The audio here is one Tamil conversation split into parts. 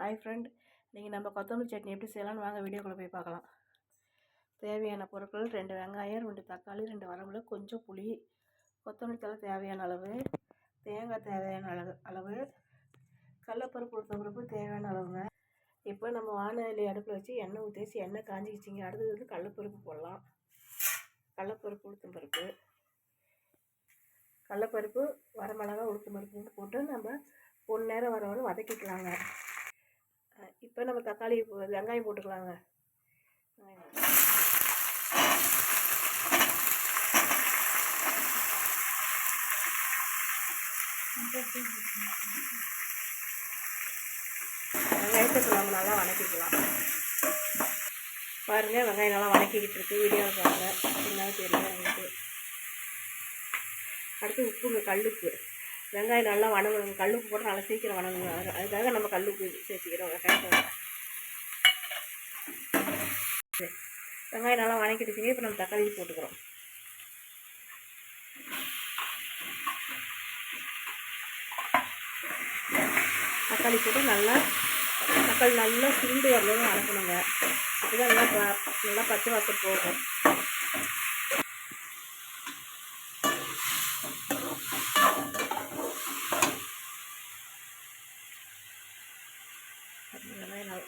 ஹாய் ஃப்ரெண்ட், நீங்கள் நம்ம கொத்தமல்லி சட்னி எப்படி செய்யலாம்னு வாங்க வீடியோக்குள்ளே போய் பார்க்கலாம். தேவையான பொருட்கள் 2 வெங்காயம், 2 தக்காளி, 2 வரமிளகு, கொஞ்சம் புளி, கொத்தமல்லி தழை தேவையான அளவு, தேங்காய் தேவையான அளவு, கடலப்பருப்பு உளுத்தம்பருப்பு தேவையான அளவுங்க. இப்போ நம்ம வானொலி அடுப்பில் வச்சு எண்ணெய் ஊற்றி எண்ணெய் காஞ்சிக்கிச்சிங்க. அடுத்தது வந்து கடலப்பருப்பு போடலாம். கடலப்பருப்பு உளுத்தம்பருப்பு, கடலப்பருப்பு வரமிளகா உளுத்தம்பருப்பு போட்டு நம்ம பொன்னேரம் வர வரை வதக்கிக்கலாங்க. இப்போ நம்ம தக்காளி வெங்காயம் போட்டுக்கலாங்க. வெங்காயத்துக்கு நம்ம நல்லா வதக்கிக்கலாம். பாருங்கள், வெங்காயம் நல்லா வதக்கிக்கிட்டு இருக்கு. வீடியோவில் பாருங்கள், என்னன்னு தெரியல எனக்கு. அடுத்து உப்புங்க, கல்லுப்பு. வெங்காயம் நல்லா வணங்கணும். கல்லுப்பு போட்டு நல்லா சீக்கிரம் வணங்குங்க. அதுக்காக நம்ம கல்லுப்பு சேர்த்துக்கிறோம். வெங்காயம் நல்லா வதக்கிடுச்சிங்க. இப்போ நம்ம தக்காளி போட்டுக்கிறோம். தக்காளி போட்டு தக்காளி நல்லா சுண்டு வரணும் வதக்கணுங்க. அப்போதான் நல்லா பச்சை வாசம் போகும்.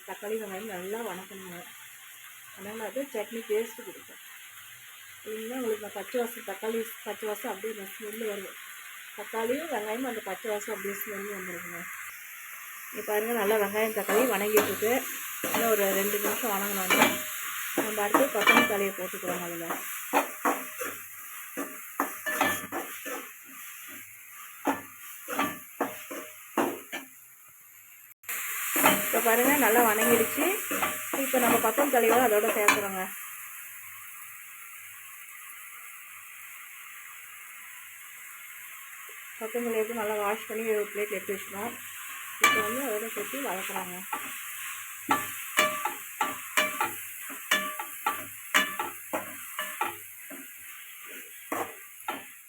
தக்காளி வெங்காயம் நல்லா வதக்கணுங்க. அதனால் அது சட்னி டேஸ்ட்டு கொடுக்கும். இல்லைன்னா உங்களுக்கு தக்காளி பச்சை வாசம் அப்படியே ஸ்மெல்லு வரும். தக்காளியும் வெங்காயமும் அந்த பச்சை வாசம் அப்படியே ஸ்மெல்லு வந்துடுங்க. இப்போ பாருங்கள், நல்லா வெங்காயம் தக்காளி வணங்கிட்டுருக்கு. இன்னும் ஒரு 2 நிமிஷம் வணங்கினோம். நம்ம அடுத்து கொத்தமல்லி தழையை போட்டுக்கிறோம். அதில் இப்போ பாருங்கள், நல்லா வணங்கிடுச்சு. இப்போ நம்ம கொத்தமல்லி தழையோடு அதோட சேர்க்குறோங்க. கொத்தமல்லி எடுத்து நல்லா வாஷ் பண்ணி ஒரு பிளேட் எடுத்து வச்சுக்கணும். இப்போ வந்து அதோட சேர்த்து வதக்குறாங்க.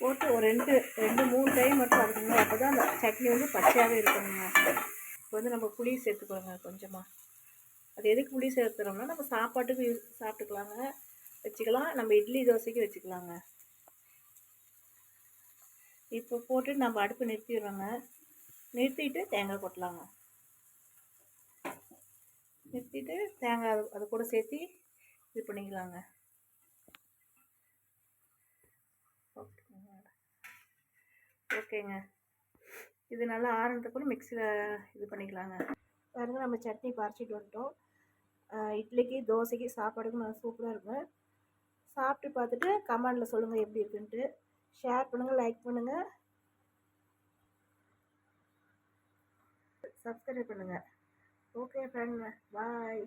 போட்டு ஒரு 2-3 டைம் மட்டும் வதக்கணும். அப்போ தான் அந்த சட்னி வந்து பச்சையாகவே இருக்கணுங்க. இப்போ வந்து நம்ம புளி சேர்த்துக்கோங்க கொஞ்சமாக. அது எதுக்கு புளி சேர்த்துறோம்னா, நம்ம சாப்பாட்டுக்கு சாப்பிட்டுக்கலாங்க, வச்சுக்கலாம். நம்ம இட்லி தோசைக்கு வச்சுக்கலாங்க. இப்போ போட்டு நம்ம அடுப்பு நிறுத்திடுறோங்க. நிறுத்திட்டு தேங்காய் கொட்டலாங்க. நிறுத்திட்டு தேங்காய் அது கூட சேர்த்து இது பண்ணிக்கலாங்க. ஓகேங்க. இது நல்லா ஆறுனதுக்கு மிக்ஸியில் இது பண்ணிக்கலாங்க. பாருங்க, நம்ம சட்னி பறிச்சிட்டு வந்துட்டோம். இட்லிக்கு தோசைக்கு சாப்பாடுக்கு நல்லா சூப்பராக இருக்கும். சாப்பிட்டு பார்த்துட்டு கமெண்டில் சொல்லுங்கள் எப்படி இருக்குன்ட்டு. ஷேர் பண்ணுங்கள், லைக் பண்ணுங்கள், சப்ஸ்கிரைப் பண்ணுங்கள். ஓகே ஃப்ரெண்ட், பாய்.